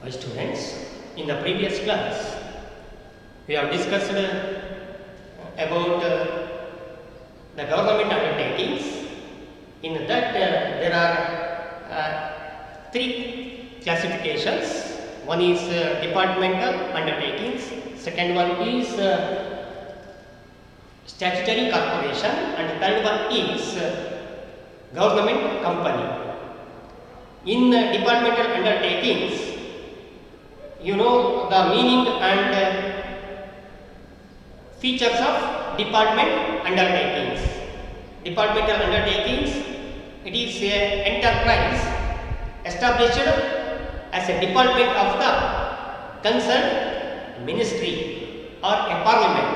Hi students, in the previous class we have discussed about the government undertakings. In that there are three classifications. One is departmental undertakings, second one is statutory corporation, and the third one is government company. In departmental undertakings, you know the meaning and features of department undertakings. Departmental undertakings, it is an enterprise established as a department of the concerned ministry or a parliament.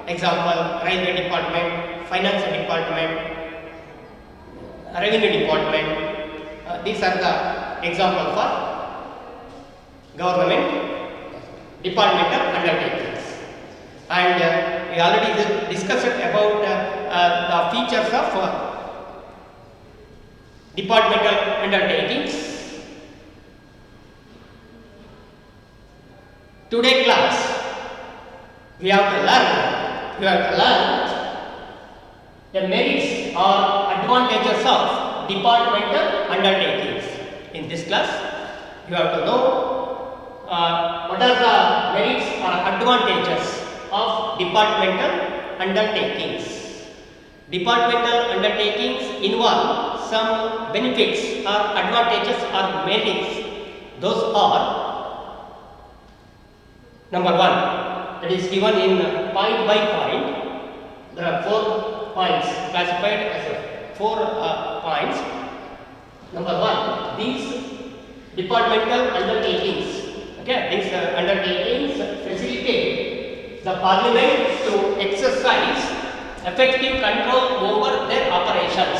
Example, railway department, finance department, revenue department. These are the examples for government departmental undertakings. And we already discussed about the features of departmental undertakings. Today class we have to learn the merits or advantages of departmental undertakings. In this class you have to know what are the merits or advantages of departmental undertakings. Departmental undertakings involve some benefits or advantages or merits. Those are: number one, that is given in point by point. There are 4 points classified as 4 points. Number one, these departmental undertakings, these undertakings facilitate the parliament to exercise effective control over their operations.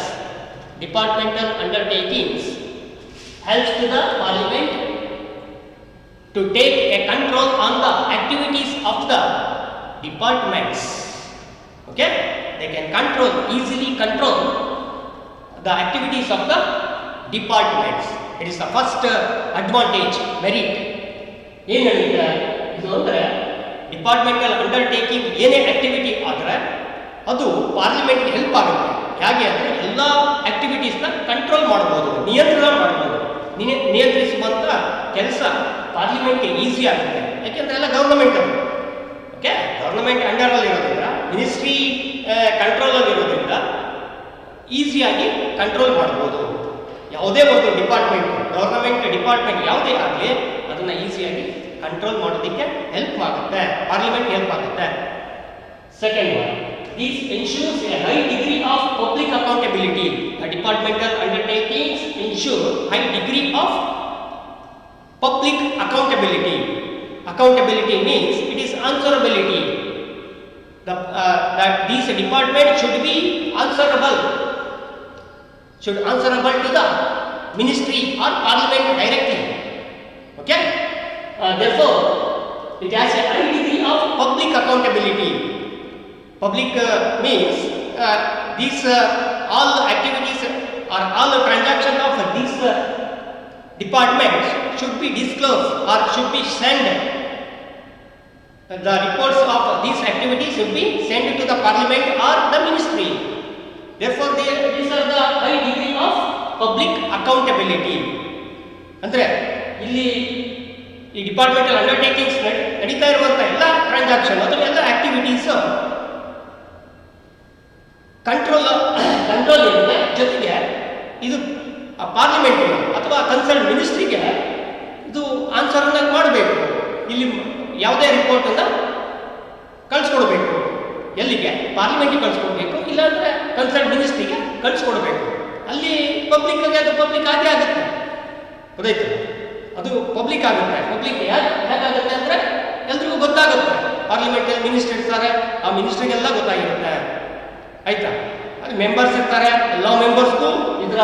Departmental undertakings helps to the parliament to take a control on the activities of the departments. They can easily control the activities of the departments. It is the first advantage, merit. ಇದು ಅಂದರೆ departmental undertaking ಏನೇ activity ಆದರೆ ಅದು ಪಾರ್ಲಿಮೆಂಟ್ಗೆ help ಆಗುತ್ತೆ. ಹೇಗೆ ಅಂದರೆ ಎಲ್ಲ ಆಕ್ಟಿವಿಟೀಸ್ನ control ಮಾಡ್ಬೋದು, ನಿಯಂತ್ರಣ ಮಾಡ್ಬೋದು. ನಿಯಂತ್ರಿಸುವಂಥ ಕೆಲಸ ಪಾರ್ಲಿಮೆಂಟ್ಗೆ ಈಸಿ ಆಗುತ್ತೆ. ಯಾಕೆಂದರೆ ಎಲ್ಲ ಗೌರ್ನಮೆಂಟ್ ಗೌರ್ನಮೆಂಟ್ ಅಂಡರಲ್ಲಿ ಇರೋದ್ರಿಂದ, ಮಿನಿಸ್ಟ್ರಿ ಕಂಟ್ರೋಲಲ್ಲಿ ಇರೋದ್ರಿಂದ ಈಸಿಯಾಗಿ ಕಂಟ್ರೋಲ್ ಮಾಡ್ಬೋದು. ಯಾವುದೇ ಒಂದು ಡಿಪಾರ್ಟ್ಮೆಂಟ್, ಗೌರ್ನಮೆಂಟ್ ಡಿಪಾರ್ಟ್ಮೆಂಟ್ ಯಾವುದೇ ಆಗಲಿ ಅದನ್ನು ಈಸಿಯಾಗಿ ಕಂಟ್ರೋಲ್ ಮಾಡೋದಕ್ಕೆ ಹೆಲ್ಪ್ ಆಗುತ್ತೆ, ಪಾರ್ಲಿಮೆಂಟ್ ಹೆಲ್ಪ್ ಆಗುತ್ತೆ. Second one, this ensures A high degree of public accountability. Departmental undertakings ensure high degree of public accountability. Accountability means it is answerability. That this department should be answerable to the ministry or parliament directly. Therefore, it has a high degree of public accountability. Public means these all activities or all the transactions of these departments should be disclosed or should be sent. The reports of these activities should be sent to the parliament or the ministry. Therefore, these are the high degree of public accountability. ಅಂದರೆ ಇಲ್ಲಿ ಈ departmental undertakings ನಡೀತಾ ಇರುವಂಥ ಎಲ್ಲ transaction ಅಥವಾ ಎಲ್ಲ activities control ಇರುತ್ತೆ. ಜೊತೆಗೆ ಇದು ಪಾರ್ಲಿಮೆಂಟ್ ಅಥವಾ ಕನ್ಸರ್ನ್ ಮಿನಿಸ್ಟ್ರಿಗೆ ಇದು ಆನ್ಸರ್ನ ಮಾಡಬೇಕು. ಇಲ್ಲಿ ಯಾವುದೇ ರಿಪೋರ್ಟನ್ನು ಕಳಿಸ್ಕೊಡ್ಬೇಕು. ಎಲ್ಲಿಗೆ? ಪಾರ್ಲಿಮೆಂಟಿಗೆ ಕಳಿಸ್ಕೊಡ್ಬೇಕು, ಇಲ್ಲಾಂದರೆ ಕನ್ಸರ್ನ್ ಮಿನಿಸ್ಟ್ರಿಗೆ ಕಳಿಸ್ಕೊಡ್ಬೇಕು. ಅಲ್ಲಿ ಪಬ್ಲಿಕ್ಗೆ ಅದು ಪಬ್ಲಿಕ್ ಆಗೇ ಆಗುತ್ತೆ. ಗೊತ್ತಾಯ್ತು? ಅದು ಪಬ್ಲಿಕ್ ಆಗುತ್ತೆ. ಪಬ್ಲಿಕ್ ಹೇಗಾಗುತ್ತೆ ಅಂದರೆ ಎಲ್ರಿಗೂ ಗೊತ್ತಾಗುತ್ತೆ. ಪಾರ್ಲಿಮೆಂಟಲ್ಲಿ ಮಿನಿಸ್ಟರ್ ಇರ್ತಾರೆ, ಆ ಮಿನಿಸ್ಟ್ರಿಗೆಲ್ಲ ಗೊತ್ತಾಗಿರುತ್ತೆ. ಆಯ್ತಾ? ಅಲ್ಲಿ ಮೆಂಬರ್ಸ್ ಇರ್ತಾರೆ, ಎಲ್ಲ ಮೆಂಬರ್ಸ್ಗೂ ಇದರ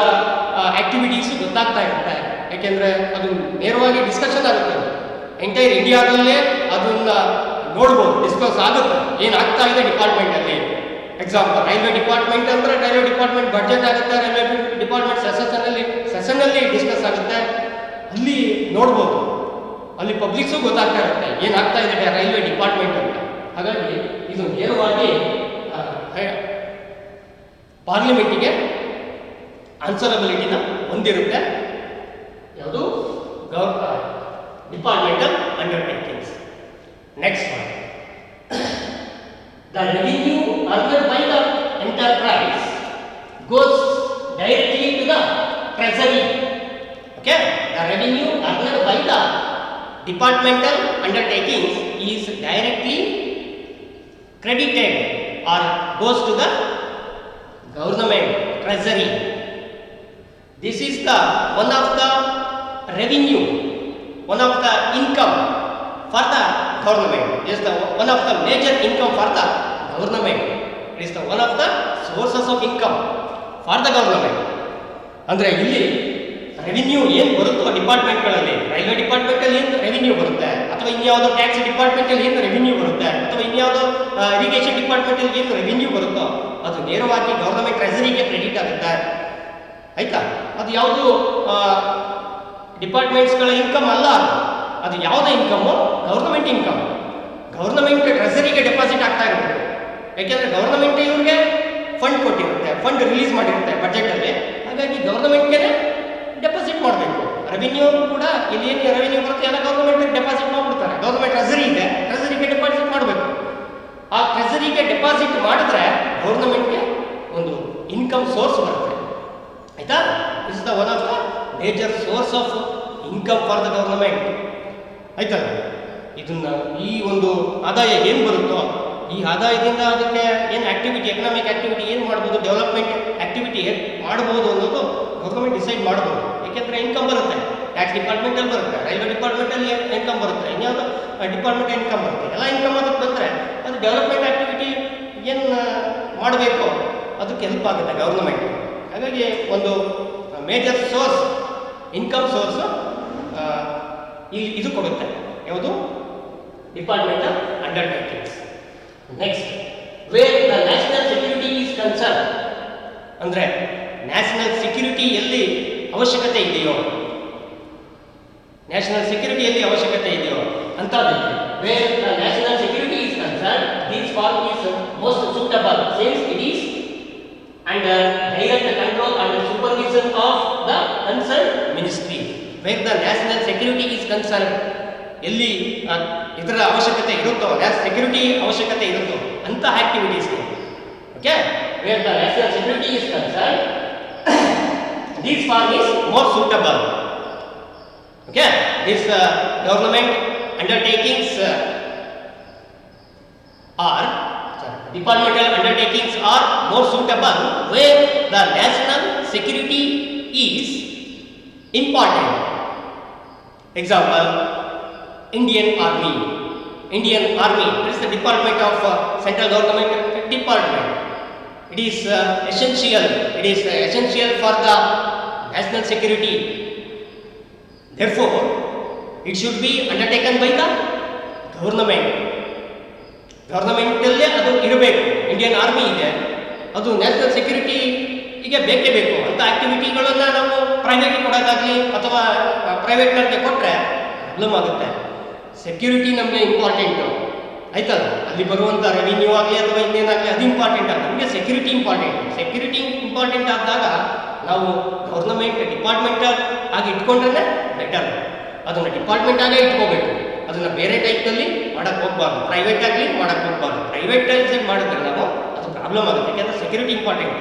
ಆಕ್ಟಿವಿಟೀಸು ಗೊತ್ತಾಗ್ತಾ ಇರುತ್ತೆ. ಯಾಕೆಂದರೆ ಅದು ನೇರವಾಗಿ ಡಿಸ್ಕಷನ್ ಆಗುತ್ತೆ. ಎಂಟೈರ್ ಇಂಡಿಯಾದಲ್ಲೇ ಅದನ್ನ ನೋಡ್ಬೋದು, ಡಿಸ್ಕಸ್ ಆಗುತ್ತೆ ಏನಾಗ್ತಾ ಇದೆ ಡಿಪಾರ್ಟ್ಮೆಂಟಲ್ಲಿ. ಎಕ್ಸಾಂಪಲ್, ರೈಲ್ವೆ ಡಿಪಾರ್ಟ್ಮೆಂಟ್ ಅಂದರೆ ರೈಲ್ವೆ ಡಿಪಾರ್ಟ್ಮೆಂಟ್ ಬಡ್ಜೆಟ್ ಆಗುತ್ತೆ, ರೈಲ್ವೆ ಡಿಪಾರ್ಟ್ಮೆಂಟ್ ಸೆಷನ್ನಲ್ಲಿ ಡಿಸ್ಕಸ್ ಆಗುತ್ತೆ, ಅಲ್ಲಿ ನೋಡ್ಬೋದು. ಅಲ್ಲಿ ಪಬ್ಲಿಕ್ಸು ಗೊತ್ತಾಗ್ತಾ ಇರುತ್ತೆ ಏನಾಗ್ತಾ ಇದೆ ರೈಲ್ವೆ ಡಿಪಾರ್ಟ್ಮೆಂಟ್ ಅಂತ. ಹಾಗಾಗಿ ಇದು ನೇರವಾಗಿ ಪಾರ್ಲಿಮೆಂಟಿಗೆ ಆನ್ಸರಬಿಲಿಟಿನ ಹೊಂದಿರುತ್ತೆ. ಯಾವುದು departmental undertakings. Next one, the revenue earned by the enterprise goes directly to the treasury. Okay, the revenue earned by the departmental undertakings is directly credited or goes to the government treasury. This is the one of the revenue, one of the income for the government. It is the one of the major income for the government. It is the one of the sources of income for the government. ಅಂದರೆ ಇಲ್ಲಿ revenue ಏನು ಬರುತ್ತೋ ಡಿಪಾರ್ಟ್ಮೆಂಟ್ಗಳಲ್ಲಿ, railway ಡಿಪಾರ್ಟ್ಮೆಂಟಲ್ಲಿ ಏನು revenue ಬರುತ್ತೆ, ಅಥವಾ ಇನ್ಯಾವುದೋ tax ಡಿಪಾರ್ಟ್ಮೆಂಟಲ್ಲಿ ಏನು revenue ಬರುತ್ತೆ, ಅಥವಾ ಇನ್ಯಾವುದೋ ಇರಿಗೇಷನ್ ಡಿಪಾರ್ಟ್ಮೆಂಟಲ್ಲಿ ಏನು ರೆವಿನ್ಯೂ ಬರುತ್ತೋ ಅದು ನೇರವಾಗಿ ಗೌರ್ಮೆಂಟ್ ಟ್ರೆಸರಿಗೆ ಕ್ರೆಡಿಟ್ ಆಗುತ್ತೆ. ಆಯ್ತಾ? ಅದು ಯಾವುದು ಡಿಪಾರ್ಟ್ಮೆಂಟ್ಸ್ಗಳ ಇನ್ಕಮ್ ಅಲ್ಲ, ಅದು ಯಾವುದೇ ಇನ್ಕಮ್ಮು ಗೌರ್ಮೆಂಟ್ ಇನ್ಕಮ್, ಗೌರ್ಮೆಂಟ್ ಟ್ರೆಸರಿಗೆ ಡೆಪಾಸಿಟ್ ಆಗ್ತಾ ಇರಬೇಕು. ಯಾಕೆಂದರೆ ಗೌರ್ಮೆಂಟ್ ಇವ್ರಿಗೆ ಫಂಡ್ ಕೊಟ್ಟಿರುತ್ತೆ, ಫಂಡ್ ರಿಲೀಸ್ ಮಾಡಿರುತ್ತೆ ಬಜೆಟಲ್ಲಿ. ಹಾಗಾಗಿ ಗೌರ್ಮೆಂಟ್ಗೆ ಡೆಪಾಸಿಟ್ ಮಾಡಬೇಕು. ರೆವಿನ್ಯೂ ಕೂಡ ಇಲ್ಲಿ ಏನು ರೆವಿನ್ಯೂ ಬರುತ್ತೆ ಎಲ್ಲ ಗೌರ್ಮೆಂಟ್ ಡೆಪಾಸಿಟ್ ಮಾಡಿಬಿಡ್ತಾರೆ. ಗೌರ್ಮೆಂಟ್ ಟ್ರೆಸರಿ ಇದೆ, ಟ್ರೆಸರಿಗೆ ಡೆಪಾಸಿಟ್ ಮಾಡಬೇಕು. ಆ ಟ್ರೆಸರಿಗೆ ಡೆಪಾಸಿಟ್ ಮಾಡಿದ್ರೆ ಗೌರ್ಮೆಂಟ್ಗೆ ಒಂದು ಇನ್ಕಮ್ ಸೋರ್ಸ್ ಬರುತ್ತೆ. ಆಯ್ತಾ? Is the one of the major source of income for the government. ಆಯ್ತಲ್ಲ? ಇದನ್ನ ಈ ಒಂದು ಆದಾಯ ಏನು ಬರುತ್ತೋ ಈ ಆದಾಯದಿಂದ ಅದಕ್ಕೆ ಏನು ಆಕ್ಟಿವಿಟಿ, ಎಕನಾಮಿಕ್ ಆಕ್ಟಿವಿಟಿ ಏನು ಮಾಡ್ಬೋದು, ಡೆವಲಪ್ಮೆಂಟ್ ಆಕ್ಟಿವಿಟಿ ಏನು ಮಾಡ್ಬೋದು ಅನ್ನೋದು ಗೌರ್ಮೆಂಟ್ ಡಿಸೈಡ್ ಮಾಡ್ಬೋದು. ಏಕೆಂದರೆ ಇನ್ಕಮ್ ಬರುತ್ತೆ, ಟ್ಯಾಕ್ಸ್ ಡಿಪಾರ್ಟ್ಮೆಂಟಲ್ಲಿ ಬರುತ್ತೆ, ರೈಲ್ವೆ ಡಿಪಾರ್ಟ್ಮೆಂಟಲ್ಲಿ ಇನ್ಕಮ್ ಬರುತ್ತೆ, ಇನ್ಯಾವುದೋ ಡಿಪಾರ್ಟ್ಮೆಂಟ್ ಇನ್ಕಮ್ ಬರುತ್ತೆ. ಎಲ್ಲ ಇನ್ಕಮ್ ಅದಕ್ಕೆ ಬಂದರೆ ಅದು ಡೆವಲಪ್ಮೆಂಟ್ ಆಕ್ಟಿವಿಟಿ ಏನು ಮಾಡಬೇಕು ಅದಕ್ಕೆ ಹೆಲ್ಪ್ ಆಗುತ್ತೆ ಗೌರ್ಮೆಂಟ್. ಹಾಗಾಗಿ ಒಂದು ಮೇಜರ್ ಸೋರ್ಸ್, ಇನ್ಕಮ್ ಸೋರ್ಸು ಇದು ಕೊಡುತ್ತೆ. ಯಾವುದು? Departmental undertakings. Next, where the national security is concern, ಅಂದರೆ ನ್ಯಾಷನಲ್ ಸೆಕ್ಯೂರಿಟಿ ಎಲ್ಲಿ ಅವಶ್ಯಕತೆ ಇದೆಯೋ, ನ್ಯಾಷನಲ್ ಸೆಕ್ಯೂರಿಟಿ ಎಲ್ಲಿ ಅವಶ್ಯಕತೆ ಇದೆಯೋ ಅಂತದಕ್ಕೆ where the national security is concern this form is most suitable since it is under direct control and supervision of the concern ministry. Where the national security is concern, ಎಲ್ಲಿ ಇದರ ಅವಶ್ಯಕತೆ ಇರುತ್ತೋ, security ಅವಶ್ಯಕತೆ ಇರುತ್ತೋ ಅಂತ ಆಕ್ಟಿವಿಟೀಸ್ಗೆ. Okay, where the national security is concern this form is more suitable. Okay, this government undertakings are departmental undertakings are more suitable where the national security is important. Example, Indian Army. Indian Army, it is the department of central government department. It is essential. It is essential for the national security. Therefore, it should be undertaken by the government. ಗವರ್ನಮೆಂಟಲ್ಲೇ ಅದು ಇರಬೇಕು. Indian army ಇದೆ, ಅದು national ಸೆಕ್ಯೂರಿಟಿಗೆ ಬೇಕೇ ಬೇಕು ಅಂತ ಆಕ್ಟಿವಿಟಿಗಳನ್ನು ನಾವು ಪ್ರೈವೇಟಿಗೆ ಕೊಡೋದಾಗಲಿ ಅಥವಾ ಪ್ರೈವೇಟ್ನವ್ರಿಗೆ ಕೊಟ್ಟರೆ ಪ್ರಾಬ್ಲಮ್ ಆಗುತ್ತೆ. ಸೆಕ್ಯೂರಿಟಿ ನಮಗೆ ಇಂಪಾರ್ಟೆಂಟು, ಆಯ್ತಲ್ಲ? ಅಲ್ಲಿ ಬರುವಂಥ ರೆವಿನ್ಯೂ ಆಗಲಿ ಅಥವಾ ಇನ್ನೇನಾಗಲಿ ಅದು ಇಂಪಾರ್ಟೆಂಟ್ ಆಗ ನಮಗೆ ಸೆಕ್ಯೂರಿಟಿ ಇಂಪಾರ್ಟೆಂಟ್. ಸೆಕ್ಯೂರಿಟಿ ಇಂಪಾರ್ಟೆಂಟ್ ಆದಾಗ ನಾವು ಗೌರ್ನಮೆಂಟ್ ಡಿಪಾರ್ಟ್ಮೆಂಟ್ ಆಗಿ ಇಟ್ಕೊಂಡ್ರೆ ಬೆಟರ್. ಅದನ್ನು ಡಿಪಾರ್ಟ್ಮೆಂಟ್ ಆಗೇ ಇಟ್ಕೋಬೇಕು, ಅದನ್ನು ಬೇರೆ ಟೈಪ್ನಲ್ಲಿ ಮಾಡೋಕ್ಕೆ ಹೋಗ್ಬಾರ್ದು, ಪ್ರೈವೇಟ್ ಆಗಲಿ ಮಾಡೋಕ್ಕೆ ಹೋಗ್ಬಾರ್ದು. ಪ್ರೈವೇಟೈಸೇಟ್ ಮಾಡಿದ್ರೆ ನಾವು ಅದು ಪ್ರಾಬ್ಲಮ್ ಆಗುತ್ತೆ. ಯಾಕೆಂದರೆ ಸೆಕ್ಯೂರಿಟಿ ಇಂಪಾರ್ಟೆಂಟ್,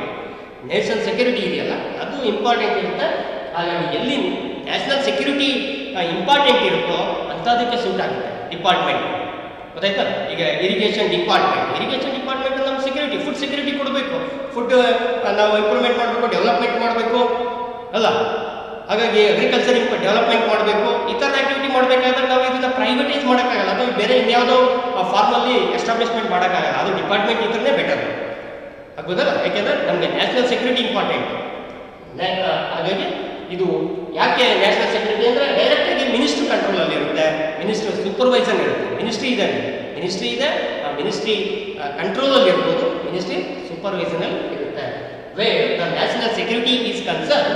ನೇಷನ್ ಸೆಕ್ಯೂರಿಟಿ ಇದೆಯಲ್ಲ ಅದು ಇಂಪಾರ್ಟೆಂಟ್ ಇರುತ್ತೆ. ಹಾಗಾಗಿ ಎಲ್ಲಿ ನ್ಯಾಷನಲ್ ಸೆಕ್ಯೂರಿಟಿ ಇಂಪಾರ್ಟೆಂಟ್ ಇರುತ್ತೋ ಅಂಥದಕ್ಕೆ ಸೂಟ್ ಆಗುತ್ತೆ ಡಿಪಾರ್ಟ್ಮೆಂಟ್. ಗೊತ್ತಾಯ್ತಾ? ಈಗ ಇರಿಗೇಷನ್ ಡಿಪಾರ್ಟ್ಮೆಂಟ್ ನಮ್ಮ ಸೆಕ್ಯೂರಿಟಿ, ಫುಡ್ ಸೆಕ್ಯೂರಿಟಿ ಕೊಡಬೇಕು, ಫುಡ್ ನಾವು ಇಂಪ್ರೂವ್ಮೆಂಟ್ ಮಾಡಬೇಕು, ಡೆವಲಪ್ಮೆಂಟ್ ಮಾಡಬೇಕು ಅಲ್ಲ. ಹಾಗಾಗಿ ಅಗ್ರಿಕಲ್ಚರ್ ಡೆವಲಪ್ಮೆಂಟ್ ಮಾಡಬೇಕು. ಈ ಥರದ ಆಕ್ಟಿವಿಟಿ ಮಾಡಬೇಕಾದ್ರೆ ನಾವು ಇದನ್ನು ಪ್ರೈವೇಟೈಸ್ ಮಾಡೋಕ್ಕಾಗಲ್ಲ, ಅಥವಾ ಬೇರೆ ಇನ್ಯಾವುದೋ ಫಾರ್ಮಲ್ಲಿ ಎಸ್ಟಾಬ್ಲಿಷ್ಮೆಂಟ್ ಮಾಡೋಕ್ಕಾಗಲ್ಲ. ಅದು ಡಿಪಾರ್ಟ್ಮೆಂಟ್ ಇದ್ರೇ ಬೆಟರ್ ಆಗ್ಬೋದಲ್ಲ. ಯಾಕೆಂದರೆ ನಮಗೆ ನ್ಯಾಷನಲ್ ಸೆಕ್ಯೂರಿಟಿ ಇಂಪಾರ್ಟೆಂಟ್. ಹಾಗಾಗಿ ಇದು ಯಾಕೆ ನ್ಯಾಷನಲ್ ಸೆಕ್ಯೂರಿಟಿ ಅಂದರೆ ಡೈರೆಕ್ಟಾಗಿ ಮಿನಿಸ್ಟ್ರಿ ಕಂಟ್ರೋಲಲ್ಲಿ ಇರುತ್ತೆ, ಮಿನಿಸ್ಟ್ರಿ ಸೂಪರ್ವೈಸರ್ ಇರುತ್ತೆ. ಮಿನಿಸ್ಟ್ರಿ ಇದೆ, ಆ ಮಿನಿಸ್ಟ್ರಿ ಕಂಟ್ರೋಲಲ್ಲಿ ಇರ್ಬೋದು, ಮಿನಿಸ್ಟ್ರಿ ಸೂಪರ್ವೈಸನಲ್ಲಿ ಇರುತ್ತೆ. Where the national security is concern,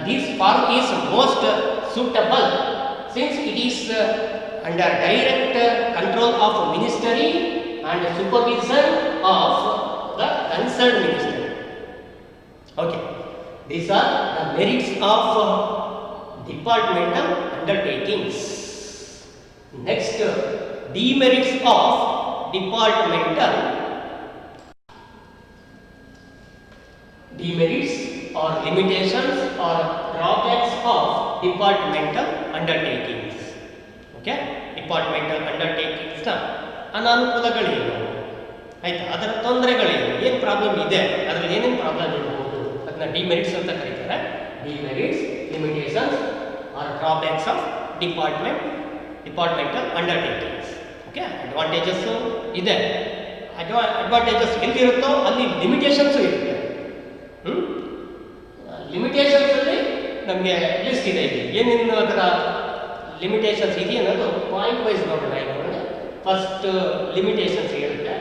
this form is most suitable since it is under direct control of ministry and supervision of the concerned ministry. Okay, these are the merits of departmental undertakings. Next, demerits of departmental. Demerits or limitations or drawbacks of departmental undertakings. Okay, departmental undertakings ನ ಅನಾನುಕೂಲಗಳೇನು, ಆಯ್ತಾ, ಅದರ ತೊಂದರೆಗಳೇನು, ಏನು problem ಇದೆ, ಅದರಲ್ಲಿ ಏನೇನು problem ಇರಬಹುದು, ಅದನ್ನ demerits ಅಂತ ಕರೀತಾರೆ. Demerits, limitations or drawbacks of departmental undertakings. Okay, advantages ಇದೆ, ಅಡ್ವಾಂಟೇಜಸ್ ಎಲ್ಲಿರುತ್ತೋ ಅಲ್ಲಿ ಲಿಮಿಟೇಷನ್ಸು ಇರುತ್ತೆ. ಲಿಮಿಟೇಷನ್ಸ್ ಅಲ್ಲಿ ನಮಗೆ ಲಿಸ್ಟ್ ಇದೆ, ಇಲ್ಲಿ ಏನೇನು ಅದರ ಲಿಮಿಟೇಷನ್ಸ್ ಇದೆ ಅನ್ನೋದು ಪಾಯಿಂಟ್ ವೈಸ್ ನೋಡೋಣ. ಫಸ್ಟ್ ಲಿಮಿಟೇಷನ್ಸ್ ಇರುತ್ತೆ.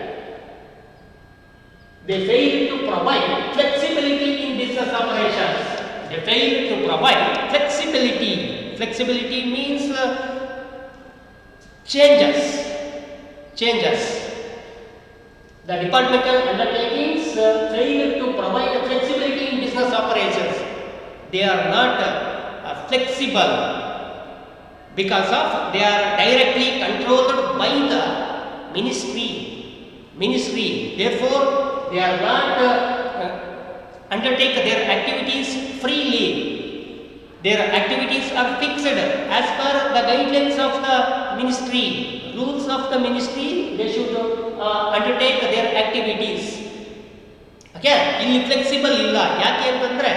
They fail to provide flexibility in business operations. They fail to provide flexibility. Flexibility means changes. The departmental undertakings fail to provide flexibility in business operations. They are not flexible because of they are directly controlled by the ministry. Therefore, they are not undertake their activities freely. Their activities are fixed as per the guidelines of the ministry. Rules of the ministry, they should undertake their activities. Okay, ಇಲ್ಲಿ flexible ಇಲ್ಲ. ಯಾಕೆ ಅಂತಂದರೆ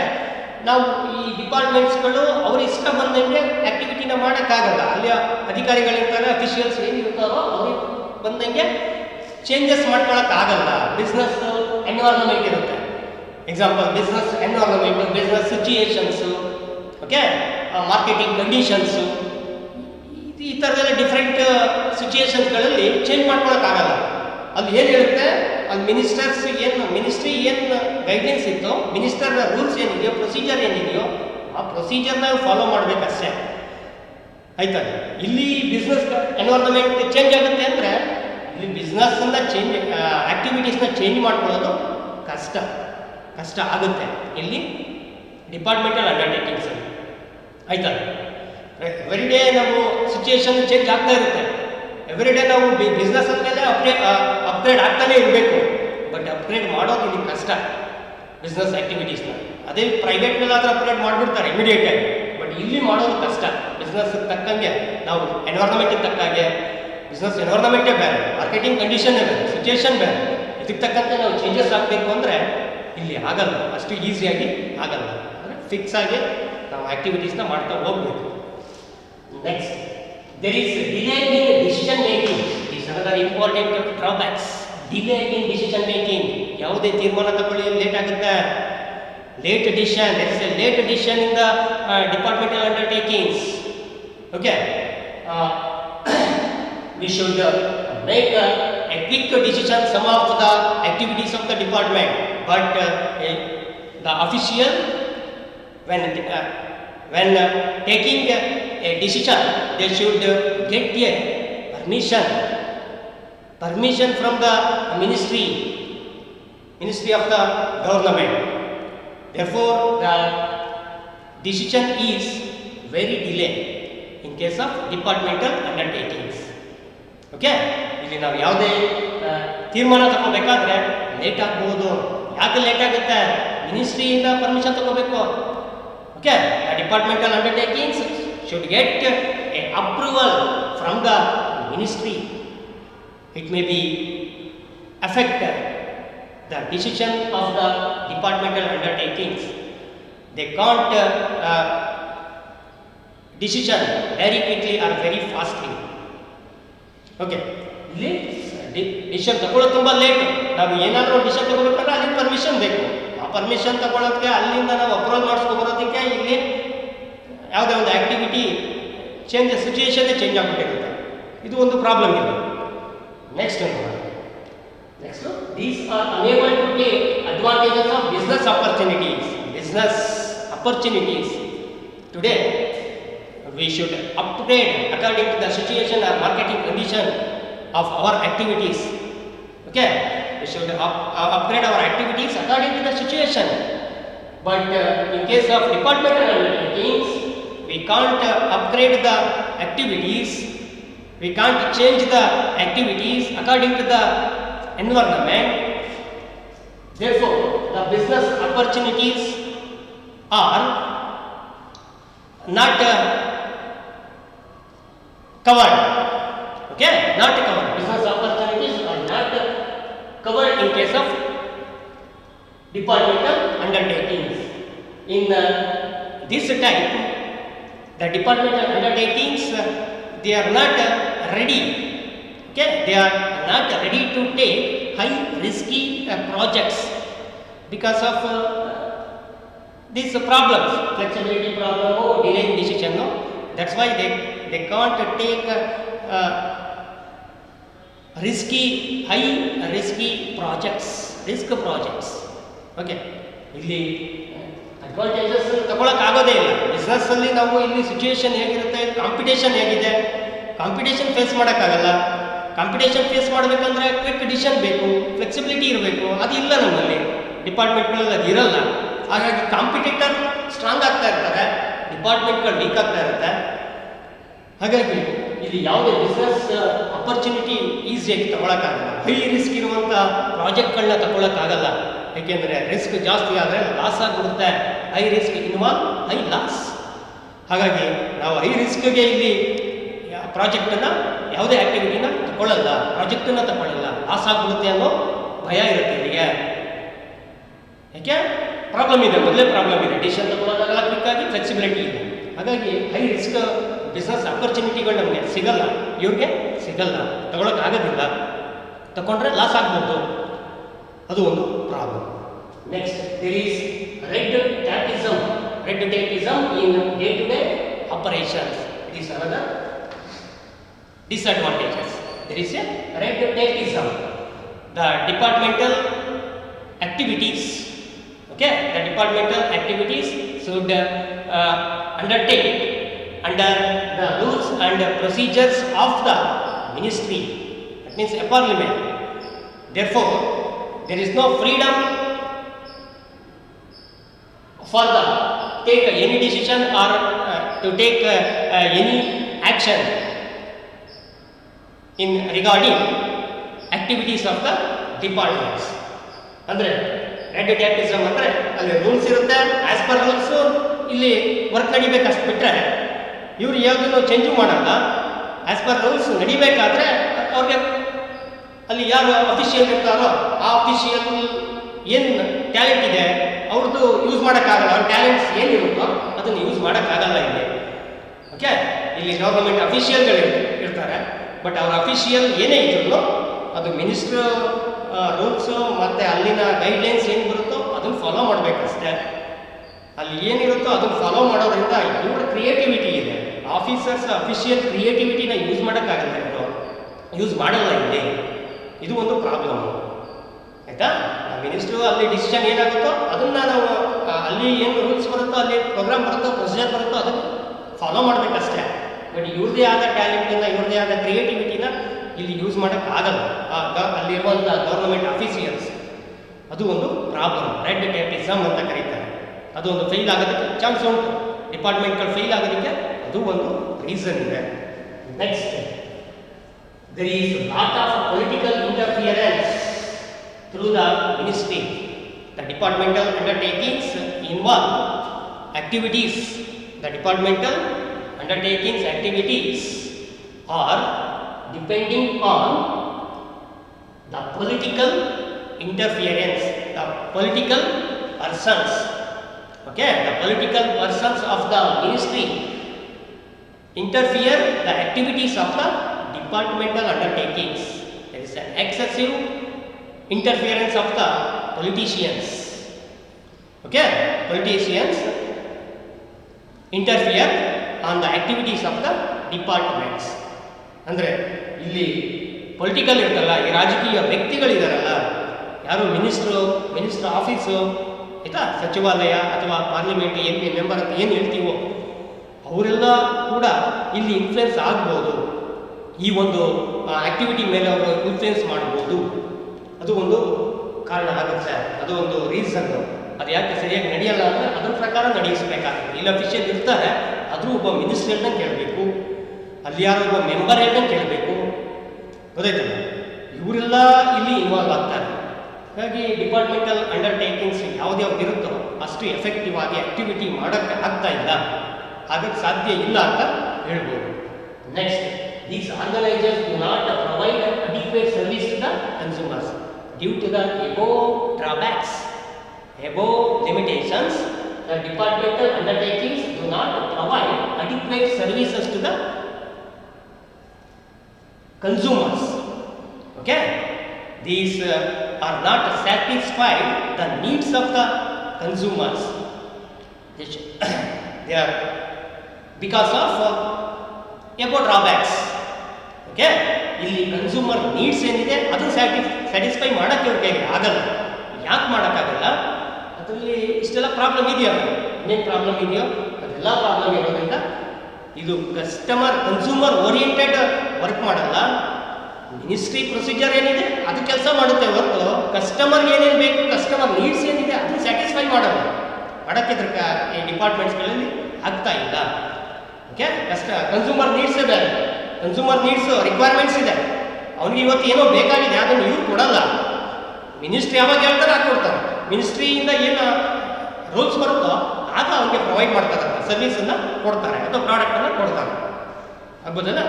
ನಾವು ಈ ಡಿಪಾರ್ಟ್ಮೆಂಟ್ಸ್ಗಳು ಅವ್ರ ಇಷ್ಟ ಬಂದಂಗೆ ಆ್ಯಕ್ಟಿವಿಟಿನ ಮಾಡೋಕ್ಕಾಗಲ್ಲ. ಅಲ್ಲಿ ಅಧಿಕಾರಿಗಳಿರ್ತಾರೆ, ಅಫಿಷಿಯಲ್ಸ್ ಏನಿರ್ತಾರೋ ಅವ್ರಿಗೆ ಬಂದಂಗೆ ಚೇಂಜಸ್ ಮಾಡ್ಕೊಳಕ್ಕಾಗಲ್ಲ. ಬಿಸ್ನೆಸ್ ಎನ್ವೈರನ್ಮೆಂಟ್ ಇರುತ್ತೆ. Example, business environment, business situations, okay, marketing conditions, ಈ ಥರದೆಲ್ಲ ಡಿಫ್ರೆಂಟ್ ಸಿಚುಯೇಷನ್ಸ್ಗಳಲ್ಲಿ ಚೇಂಜ್ ಮಾಡ್ಕೊಳಕ್ಕಾಗಲ್ಲ. ಅದು ಏನು ಹೇಳುತ್ತೆ, ಅಲ್ಲಿ ಮಿನಿಸ್ಟ್ರಿ ಏನು ಗೈಡ್ಲೈನ್ಸ್ ಇತ್ತು, ಮಿನಿಸ್ಟರ್ನ ರೂಲ್ಸ್ ಏನಿದೆಯೋ, ಪ್ರೊಸೀಜರ್ ಏನಿದೆಯೋ, ಆ ಪ್ರೊಸೀಜರ್ನ ಫಾಲೋ ಮಾಡಬೇಕಷ್ಟೇ. ಆಯ್ತಾ? ಇಲ್ಲಿ ಬಿಸ್ನೆಸ್ ಎನ್ವೈರನ್ಮೆಂಟ್ ಚೇಂಜ್ ಆಗುತ್ತೆ ಅಂದರೆ ಇಲ್ಲಿ ಬಿಸ್ನೆಸ್ಸನ್ನು ಆ್ಯಕ್ಟಿವಿಟೀಸ್ನ ಚೇಂಜ್ ಮಾಡ್ಕೊಳ್ಳೋದು ಕಷ್ಟ ಆಗುತ್ತೆ ಇಲ್ಲಿ ಡಿಪಾರ್ಟ್ಮೆಂಟಲ್ ಅಂಡರ್ಟೇಕಿಂಗ್ಸ್. ಆಯ್ತಾ? ಎವ್ರಿ ಡೇ ನಾವು ಸಿಚುಯೇಷನ್ ಚೇಂಜ್ ಆಗ್ತಾ ಇರುತ್ತೆ. ಎವ್ರಿ ಡೇ ನಾವು ಬಿಸ್ನೆಸ್ ಅಂದಮೇಲೆ ಅಪ್ಗ್ರೇಡ್ ಆಗ್ತಾನೆ ಇರಬೇಕು. ಬಟ್ ಅಪ್ಗ್ರೇಡ್ ಮಾಡೋದು ಇಲ್ಲಿ ಕಷ್ಟ ಬಿಸ್ನೆಸ್ ಆ್ಯಕ್ಟಿವಿಟೀಸ್ನ. ಅದೇ ಪ್ರೈವೇಟ್ನಲ್ಲಿ ಆದ್ರೆ ಅಪ್ಗ್ರೇಡ್ ಮಾಡಿಬಿಡ್ತಾರೆ ಇಮಿಡಿಯೇಟಾಗಿ. ಬಟ್ ಇಲ್ಲಿ ಮಾಡೋದು ಕಷ್ಟ. ಬಿಸ್ನೆಸ್ ತಕ್ಕಂಗೆ ನಾವು ಎನ್ವೈರನ್ಮೆಂಟಿಗೆ ತಕ್ಕಾಗೆ, ಬಿಸ್ನೆಸ್ ಎನ್ವೈರನ್ಮೆಂಟೇ ಬೇರೆ, ಮಾರ್ಕೆಟಿಂಗ್ ಕಂಡೀಷನ್ನೇ ಬೇರೆ, ಸಿಚುಯೇಷನ್ ಬೇರೆ. ಇದಕ್ಕೆ ತಕ್ಕಂತೆ ನಾವು ಚೇಂಜಸ್ ಆಗಬೇಕು ಅಂದರೆ ಇಲ್ಲಿ ಆಗಲ್ಲ, ಅಷ್ಟು ಈಸಿಯಾಗಿ ಆಗಲ್ಲ. ಅಂದರೆ ಫಿಕ್ಸ್ ಆಗಿ ನಾವು ಆ್ಯಕ್ಟಿವಿಟೀಸ್ನ ಮಾಡ್ತಾ ಹೋಗ್ಬೇಕು. Next, there is delay in decision making. Is another important drawbacks. Delay in decision making. ಯಾವುದೇ ತೀರ್ಮಾನ ತಗೊಳ್ಳಿ ಲೇಟ್ ಆಗುತ್ತೆ. Late decision. There is a late decision in the departmental undertakings. Okay. We should make a quick decision some of the activities of the department. But the official when taking a decision, they should get a permission from the ministry of the government. Therefore, the decision is very delayed in case of departmental undertakings. Okay, ಇಲ್ಲಿ ನಾವು ಯಾವುದೇ ತೀರ್ಮಾನ ತಗೋಬೇಕಾದ್ರೆ late ಆಗ್ಬೋದು. ಯಾಕೆ late ಆಗುತ್ತೆ? ಮಿನಿಸ್ಟ್ರಿಯಿಂದ permission ತಗೋಬೇಕು. Okay, the departmental undertakings should get a approval from the ministry. It may be affect the decision of the departmental undertakings. They can't decision very quickly or very fastly. Okay, ಇಲ್ಲಿ decision ತಗೊಳ್ಳೋದು ತುಂಬ late. ನಾವು ಏನಾದರೂ decision ತಗೋಬೇಕಂದ್ರೆ ಅಲ್ಲಿ permission ಬೇಕು. ಆ permission ತಗೊಳ್ಳೋದಕ್ಕೆ ಅಲ್ಲಿಂದ ನಾವು ಅಪ್ರೂವಲ್ ಮಾಡಿಸ್ಕೊಬರೋದಕ್ಕೆ ಇಲ್ಲಿ ಯಾವುದೇ ಒಂದು ಆ್ಯಕ್ಟಿವಿಟಿ ಸಿಚುಯೇಷನ್ನೇ ಚೇಂಜ್ ಆಗಿಬಿಟ್ಟಿರುತ್ತೆ. ಇದು ಒಂದು ಪ್ರಾಬ್ಲಮ್ ಇದೆ. Next these are unable to take advantages of business opportunities. Today we should upgrade according to the situation or marketing condition of our activities. Okay, we should upgrade our activities according to the situation. But in case of departmental undertakings, we can't upgrade the activities, we can't change the activities according to the environment. Therefore, the business opportunities are not covered. Okay, not covered. Business opportunities are not covered in case of departmental undertakings. In this type, the departmental undertakings, they are not ready. Okay, they are not ready to take high risky projects because of these problems, flexibility problem or delaying decision. No? That's why they can't take high risky projects, risk projects. Okay, ಇಲ್ಲಿ advantages ತಗೊಳಕ್ಕಾಗೋದೇ ಇಲ್ಲ. ಬಿಸ್ನೆಸ್ಸಲ್ಲಿ ನಾವು ಇಲ್ಲಿ situation ಹೇಗಿರುತ್ತೆ, competition ಹೇಗಿದೆ, competition face ಮಾಡೋಕ್ಕಾಗಲ್ಲ. Competition face ಮಾಡಬೇಕಂದ್ರೆ quick decision ಬೇಕು, flexibility ಇರಬೇಕು. ಅದು ಇಲ್ಲ ನಮ್ಮಲ್ಲಿ, ಡಿಪಾರ್ಟ್ಮೆಂಟ್ಗಳಲ್ಲಿ ಅದು ಇರಲ್ಲ. ಹಾಗಾಗಿ ಕಾಂಪಿಟೇಟರ್ ಸ್ಟ್ರಾಂಗ್ ಆಗ್ತಾ ಇರ್ತಾರೆ, ಡಿಪಾರ್ಟ್ಮೆಂಟ್ಗಳು ವೀಕ್ ಆಗ್ತಾ ಇರುತ್ತೆ. ಹಾಗಾಗಿ ಇಲ್ಲಿ ಯಾವುದೇ ಬಿಸ್ನೆಸ್ ಅಪರ್ಚುನಿಟಿ ಈಸಿಯಾಗಿ ತಗೊಳಕ್ಕಾಗಲ್ಲ. ಹೈ ರಿಸ್ಕ್ ಇರುವಂಥ ಪ್ರಾಜೆಕ್ಟ್ಗಳನ್ನ ತಗೊಳಕ್ಕಾಗಲ್ಲ. ಏಕೆಂದರೆ ರಿಸ್ಕ್ ಜಾಸ್ತಿ ಆದರೆ ಲಾಸ್ ಆಗಿಬಿಡುತ್ತೆ. High risk involve high loss. ಹಾಗಾಗಿ ನಾವು ಹೈ ರಿಸ್ಕ್ಗೆ ಇಲ್ಲಿ ಪ್ರಾಜೆಕ್ಟನ್ನು, ಯಾವುದೇ ಆ್ಯಕ್ಟಿವಿಟಿನ ತಗೊಳ್ಳಲ್ಲ, ಪ್ರಾಜೆಕ್ಟನ್ನು ತಗೊಳ್ಳಲ್ಲ, ಲಾಸ್ ಆಗಿಬಿಡುತ್ತೆ ಅನ್ನೋ ಭಯ ಇರುತ್ತೆ ಇಲ್ಲಿಗೆ. ಯಾಕೆ ಪ್ರಾಬ್ಲಮ್ ಇದೆ, ಮೊದಲೇ ಪ್ರಾಬ್ಲಮ್ ಇದೆ, ಡಿಸಿಷನ್ ತಗೊಳ್ಳೋದಾಗಲ್ಲ, ಕ್ವಿಕ್ಕಾಗಿ ಫ್ಲೆಕ್ಸಿಬಿಲಿಟಿ ಇದೆ. ಹಾಗಾಗಿ ಹೈ ರಿಸ್ಕ್ ಬಿಸ್ನೆಸ್ ಆಪರ್ಚುನಿಟಿಗಳು ನಮಗೆ ಸಿಗಲ್ಲ, ಇವ್ರಿಗೆ ಸಿಗಲ್ಲ, ತಗೊಳಕ್ಕಾಗೋದಿಲ್ಲ. ತಗೊಂಡ್ರೆ ಲಾಸ್ ಆಗ್ಬೋದು, ಅದು ಒಂದು problem. Next, there is red tapism. Red tapism in day to day operations. It is another disadvantages. There is a red tapeism. The departmental activities, okay, the departmental activities should undertake under the rules and procedures of the ministry. That means a parliament. Therefore, there is no freedom for the take any decision or to take any action in regarding activities of the departments. ಅಂದರೆ red ಟ್ಯಾಪಿಸಮ್ ಅಂದರೆ ಅಲ್ಲಿ rules ಇರುತ್ತೆ, as per rules ಇಲ್ಲಿ work ನಡಿಬೇಕು ಅಷ್ಟು ಬಿಟ್ಟರೆ ಇವ್ರು ಯಾವುದನ್ನು ಚೇಂಜು ಮಾಡಲ್ಲ. ಆ್ಯಸ್ ಪರ್ ರೂಲ್ಸ್ ನಡಿಬೇಕಾದ್ರೆ ಅವ್ರಿಗೆ ಅಲ್ಲಿ ಯಾರು ಅಫಿಷಿಯಲ್ ಇರ್ತಾರೋ ಆ ಅಫಿಷಿಯಲ್ ಏನು ಟ್ಯಾಲೆಂಟ್ ಇದೆ ಅವ್ರದ್ದು ಯೂಸ್ ಮಾಡೋಕ್ಕಾಗಲ್ಲ. ಅವ್ರ ಟ್ಯಾಲೆಂಟ್ಸ್ ಏನಿರುತ್ತೋ ಅದನ್ನು ಯೂಸ್ ಮಾಡೋಕ್ಕಾಗಲ್ಲ ಇಲ್ಲಿ. ಓಕೆ, ಇಲ್ಲಿ ಗೌರ್ಮೆಂಟ್ ಅಫಿಷಿಯಲ್ಗಳು ಇರ್ತಾರೆ, ಬಟ್ ಅವ್ರ ಅಫಿಷಿಯಲ್ ಏನೇ ಇದ್ರು ಅದು ಮಿನಿಸ್ಟ್ರ್ ರೂಲ್ಸು ಮತ್ತು ಅಲ್ಲಿನ ಗೈಡ್ಲೈನ್ಸ್ ಏನು ಬರುತ್ತೋ ಅದನ್ನು ಫಾಲೋ ಮಾಡಬೇಕಷ್ಟೇ. ಅಲ್ಲಿ ಏನಿರುತ್ತೋ ಅದನ್ನು ಫಾಲೋ ಮಾಡೋದ್ರಿಂದ ಇವ್ರ ಕ್ರಿಯೇಟಿವಿಟಿ ಇದೆ. ಆಫೀಸರ್ಸ್ ಅಫಿಷಿಯಲ್ ಕ್ರಿಯೇಟಿವಿಟಿನ ಯೂಸ್ ಮಾಡೋಕ್ಕಾಗಲ್ಲ, ಇವರು ಯೂಸ್ ಮಾಡಲ್ಲ ಇಲ್ಲಿ. ಇದು ಒಂದು ಪ್ರಾಬ್ಲಮ್ ಆಯಿತಾ. ಮಿನಿಸ್ಟ್ರು ಅಲ್ಲಿ ಡಿಸಿಷನ್ ಏನಾಗುತ್ತೋ ಅದನ್ನು ನಾವು ಅಲ್ಲಿ ಏನು ರೂಲ್ಸ್ ಬರುತ್ತೋ, ಅಲ್ಲಿ ಪ್ರೋಗ್ರಾಮ್ ಬರುತ್ತೋ, ಪ್ರೊಸೀಜರ್ ಬರುತ್ತೋ ಅದನ್ನು ಫಾಲೋ ಮಾಡಬೇಕಷ್ಟೇ. ಬಟ್ ಇವ್ರದೇ ಆದ ಟ್ಯಾಲೆಂಟನ್ನು, ಇವ್ರದೇ ಆದ ಕ್ರಿಯೇಟಿವಿಟಿನ ಇಲ್ಲಿ ಯೂಸ್ ಮಾಡೋಕ್ಕಾಗಲ್ಲ ಅಲ್ಲಿರುವಂಥ ಗೌರ್ಮೆಂಟ್ ಅಫಿಷಿಯಲ್ಸ್. ಅದು ಒಂದು ಪ್ರಾಬ್ಲಮ್, ರೆಡ್ ಟೇಪಿಸಮ್ ಅಂತ ಕರೀತಾರೆ. ಅದು ಒಂದು ಫೇಲ್ ಆಗೋದಕ್ಕೆ ಚಾನ್ಸ್ ಉಂಟು, ಡಿಪಾರ್ಟ್ಮೆಂಟ್ಗಳು ಫೇಲ್ ಆಗೋದಕ್ಕೆ ಅದು ಒಂದು ರೀಸನ್ ಇದೆ. Next, there is lot of political interference through the ministry. The departmental undertakings involve activities. The departmental undertakings activities are depending on the political interference, the political persons. Okay, the political persons of the ministry interfere the activities of the departmental undertakings. There is an excessive interference of the politicians. Okay, politicians interfere on the activities of the departments. ಅಂದರೆ ಇಲ್ಲಿ political ಇರ್ತಲ್ಲ, ಈ ರಾಜಕೀಯ ವ್ಯಕ್ತಿಗಳಿದಾರಲ್ಲ, ಯಾರು minister office ಆಯಿತಾ, ಸಚಿವಾಲಯ ಅಥವಾ parliament MP member ಅಂತ ಏನು ಹೇಳ್ತೀವೋ ಅವರೆಲ್ಲ ಕೂಡ ಇಲ್ಲಿ ಇನ್ಫ್ಲುಯೆನ್ಸ್ ಆಗ್ಬೋದು, ಈ ಒಂದು ಆಕ್ಟಿವಿಟಿ ಮೇಲೆ ಅವರು ಇನ್ಫ್ಲುಯೆನ್ಸ್ ಮಾಡ್ಬೋದು. ಅದು ಒಂದು ಕಾರಣ ಆಗುತ್ತೆ, ಅದು ಒಂದು ರೀಸನ್. ಅದು ಯಾಕೆ ಸರಿಯಾಗಿ ನಡೆಯಲ್ಲ ಅಂದರೆ ಅದ್ರ ಪ್ರಕಾರ ನಡೆಯಿಸಬೇಕಾಗುತ್ತೆ. ಇಲ್ಲಿ ಅಫಿಷಿಯಲ್ ಇರ್ತಾರೆ, ಆದರೂ ಒಬ್ಬ ಮಿನಿಸ್ಟ್ರಿ ಹೇಳ್ದಂಗೆ ಕೇಳಬೇಕು, ಅಲ್ಲಿ ಯಾರೋ ಒಬ್ಬ ಮೆಂಬರ್ ಹೇಳ್ದಂಗೆ ಕೇಳಬೇಕು, ಗೊತ್ತಾಯ್ತಲ್ಲ. ಇವರೆಲ್ಲ ಇಲ್ಲಿ ಇನ್ವಾಲ್ವ್ ಆಗ್ತಾರೆ. ಹಾಗಾಗಿ ಡಿಪಾರ್ಟ್ಮೆಂಟಲ್ ಅಂಡರ್ಟೇಕಿಂಗ್ಸ್ ಯಾವ್ದ್ಯಾವ್ದು ಇರುತ್ತೋ ಅಷ್ಟು ಎಫೆಕ್ಟಿವ್ ಆಗಿ ಆಕ್ಟಿವಿಟಿ ಮಾಡೋಕ್ಕೆ ಆಗ್ತಾ ಇಲ್ಲ, ಆಗಕ್ಕೆ ಸಾಧ್ಯ ಇಲ್ಲ ಅಂತ ಹೇಳ್ಬೋದು. Next, these organizers do not provide adequate service to the consumers due to the above drawbacks, above limitations. The departmental undertakings do not provide adequate services to the consumers. Okay, these are not satisfied the needs of the consumers. They are because of above drawbacks. Okay, ಇಲ್ಲಿ consumer needs ಏನಿದೆ ಅದು satisfy ಮಾಡೋಕ್ಕೆ ಅವ್ರ ಕೈಗೆ ಆಗಲ್ಲ. ಯಾಕೆ ಮಾಡೋಕ್ಕಾಗಲ್ಲ? ಅದರಲ್ಲಿ ಇಷ್ಟೆಲ್ಲ ಪ್ರಾಬ್ಲಮ್ ಇದೆಯಲ್ಲ, ಇನ್ನೇನು ಪ್ರಾಬ್ಲಮ್ ಇದೆಯೋ ಅದೆಲ್ಲ ಪ್ರಾಬ್ಲಮ್ ಇರೋದ್ರಿಂದ ಇದು ಕನ್ಸ್ಯೂಮರ್ ಓರಿಯೆಂಟೆಡ್ ವರ್ಕ್ ಮಾಡಲ್ಲ. ಮಿನಿಸ್ಟ್ರಿ ಪ್ರೊಸೀಜರ್ ಏನಿದೆ ಅದು ಕೆಲಸ ಮಾಡುತ್ತೆ ಹೊರತು ಕಸ್ಟಮರ್ಗೆ ಏನೇನು ಬೇಕು, ಕಸ್ಟಮರ್ ನೀಡ್ಸ್ ಏನಿದೆ ಅದನ್ನು ಸ್ಯಾಟಿಸ್ಫೈ ಮಾಡಲ್ಲ. ಮಾಡೋಕ್ಕೆ ಈ ಡಿಪಾರ್ಟ್ಮೆಂಟ್ಸ್ಗಳಲ್ಲಿ ಆಗ್ತಾ ಇಲ್ಲ. ಓಕೆ, ಕನ್ಸ್ಯೂಮರ್ ನೀಡ್ಸ್ ಇದೆ, ಕನ್ಸ್ಯೂಮರ್ ನೀಡ್ಸ್ ರಿಕ್ವೈರ್ಮೆಂಟ್ಸ್ ಇದೆ. ಅವ್ನಿಗೆ ಇವತ್ತು ಏನೋ ಬೇಕಾಗಿದೆ ಅದನ್ನು ಇವ್ರು ಕೊಡಲ್ಲ. ಮಿನಿಸ್ಟ್ರಿ ಯಾವಾಗ ಹೇಳ್ತಾರೆ ಹಾಕೊಡ್ತಾರೆ. ಮಿನಿಸ್ಟ್ರಿಯಿಂದ ಏನು ರೂಲ್ಸ್ ಬರುತ್ತೋ ಆಗ ಅವ್ನಿಗೆ ಪ್ರೊವೈಡ್ ಮಾಡ್ತಾರೆ, ಸರ್ವಿಸನ್ನು ಕೊಡ್ತಾರೆ ಅಥವಾ ಪ್ರಾಡಕ್ಟನ್ನು ಕೊಡ್ತಾರೆ. ಆಗ್ಬೋದಲ್ಲ?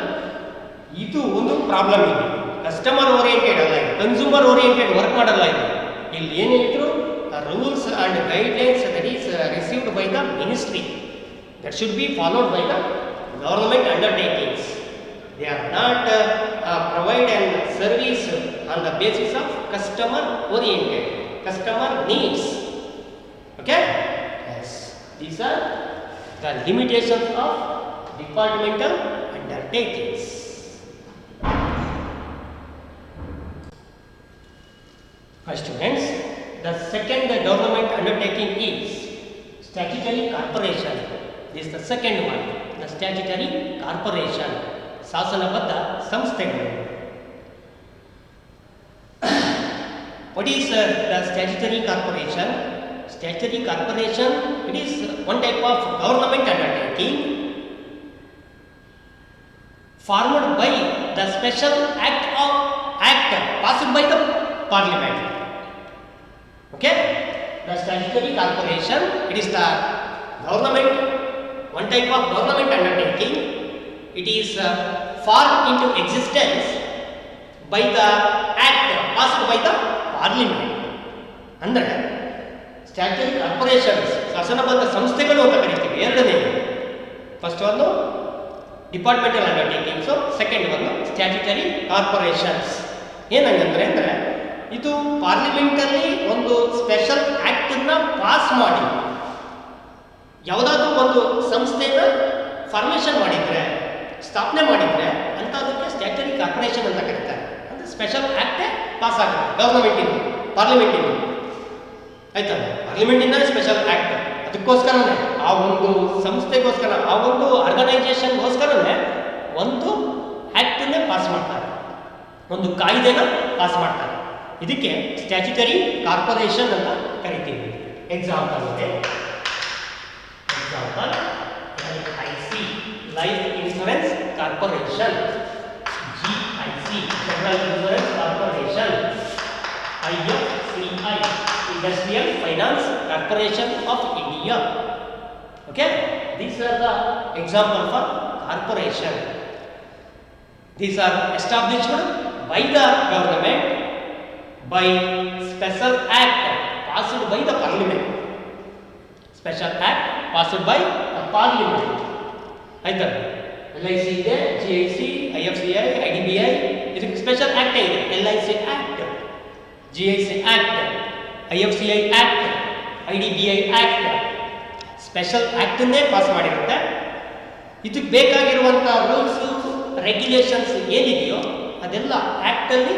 ಇದು ಒಂದು ಪ್ರಾಬ್ಲಮ್ ಇದೆ. ಕಸ್ಟಮರ್ ಓರಿಯೆಂಟೆಡ್ ಅಲ್ಲ, ಇದು ಕನ್ಸ್ಯೂಮರ್ ಓರಿಯೆಂಟೆಡ್ ವರ್ಕ್ ಮಾಡಲ್ಲ. ಇದು ಇಲ್ಲಿ ಏನಿದ್ರು rules and guidelines that is received by the ministry, that should be followed by the government undertakings. They are not provide a service on the basis of customer oriented, customer needs. Okay, yes, these are the limitations of departmental undertakings. Students, the second government undertaking is statutory corporation. This is the second one, the statutory corporation, ಶಾಸನಬದ್ಧ ಸಂಸ್ಥೆಗಳು. What is the statutory corporation? Statutory corporation, it is one type of government undertaking formed by the special act passed by the parliament. Okay, the statutory corporation, it is the government, one type of government undertaking. It is formed into existence by the act passed by the parliament. ಅಂದರೆ statutory corporations, ಶಾಸನಬದ್ಧ ಸಂಸ್ಥೆಗಳು ಅಂತ ಕರಿತೀವಿ. ಎರಡನೇ, first ಒಂದು departmental ಅಂಡರ್ಟೇಕಿಂಗ್ಸು, second ಒಂದು statutory corporations. ಏನಂಗಂದ್ರೆ ಅಂದರೆ ಇದು ಪಾರ್ಲಿಮೆಂಟಲ್ಲಿ ಒಂದು ಸ್ಪೆಷಲ್ ಆ್ಯಕ್ಟನ್ನು ಪಾಸ್ ಮಾಡಿ ಯಾವುದಾದ್ರೂ ಒಂದು ಸಂಸ್ಥೆನ ಫಾರ್ಮೇಷನ್ ಮಾಡಿದರೆ, ಸ್ಥಾಪನೆ ಮಾಡಿದರೆ ಅಂಥದಕ್ಕೆ ಸ್ಟ್ಯಾಟ್ಯೂಟರಿ ಕಾರ್ಪೊರೇಷನ್ ಅಂತ ಕರೀತಾರೆ. ಅಂದರೆ ಸ್ಪೆಷಲ್ ಆ್ಯಕ್ಟೇ ಪಾಸ್ ಆಗುತ್ತೆ ಗೌರ್ಮೆಂಟಿಂದ, ಪಾರ್ಲಿಮೆಂಟಿಂದ. ಆಯ್ತಲ್ಲ, ಪಾರ್ಲಿಮೆಂಟಿಂದ ಸ್ಪೆಷಲ್ ಆ್ಯಕ್ಟ್. ಅದಕ್ಕೋಸ್ಕರನೇ ಆ ಒಂದು ಸಂಸ್ಥೆಗೋಸ್ಕರ, ಆ ಒಂದು ಆರ್ಗನೈಸೇಷನ್ಗೋಸ್ಕರನೇ ಒಂದು ಆ್ಯಕ್ಟನ್ನೇ ಪಾಸ್ ಮಾಡ್ತಾರೆ, ಒಂದು ಕಾಯ್ದೆನ ಪಾಸ್ ಮಾಡ್ತಾರೆ. ಇದಕ್ಕೆ ಸ್ಟ್ಯಾಟ್ಯೂಟರಿ ಕಾರ್ಪೊರೇಷನ್ ಅಂತ ಕರಿತೀವಿ. ಎಕ್ಸಾಂಪಲ್ ಇದೆ, example LIC, life insurance corporation, GIC, general insurance corporation, IFCI, industrial finance corporation of India. Okay, these are the example for corporation. These are established by the government by special act passed by the parliament. Special act passed by the parliament. ಆಯ್ತಾ, LIC ಇದೆ, GIC, IFCI, IDBI, ಇದಕ್ಕೆ special act ಇದೆ. LIC act, GIC act, IFCI act, IDBI act, special ಆಕ್ಟನ್ನೇ pass ಮಾಡಿರುತ್ತೆ. ಇದಕ್ಕೆ ಬೇಕಾಗಿರುವಂಥ rules regulations ಏನಿದೆಯೋ ಅದೆಲ್ಲ ಆ್ಯಕ್ಟಲ್ಲಿ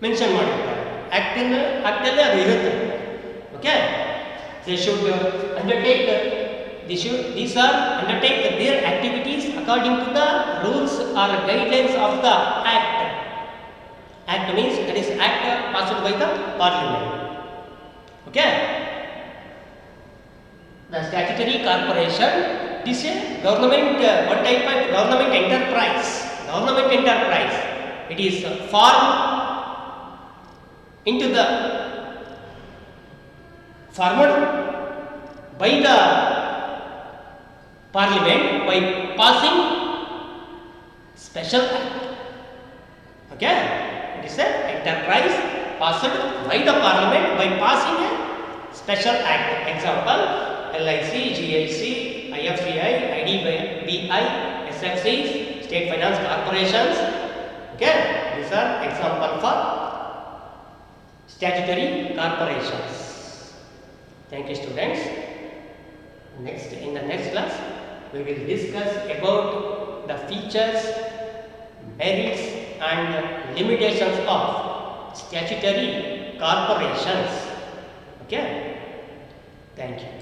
ಮೆನ್ಷನ್ ಮಾಡಿರ್ತಾರೆ. ಆ್ಯಕ್ಟಲ್ಲೇ ಅದು ಇರುತ್ತೆ. Okay, they should undertake these are undertake their activities according to the rules or guidelines of the act. Act means that is act passed by the parliament. Okay. The statutory corporation, this is government, one type of government enterprise. Government enterprise. It is formed into the formed by the parliament by passing special act. Okay, it is an enterprise passed by the parliament by passing a special act. Example: LIC, GIC, IFCI, IDBI, SFCs, state finance corporations. Okay, these are example for statutory corporations. Thank you, students. In the next class, we will discuss about the features, merits and limitations of statutory corporations. Okay, thank you.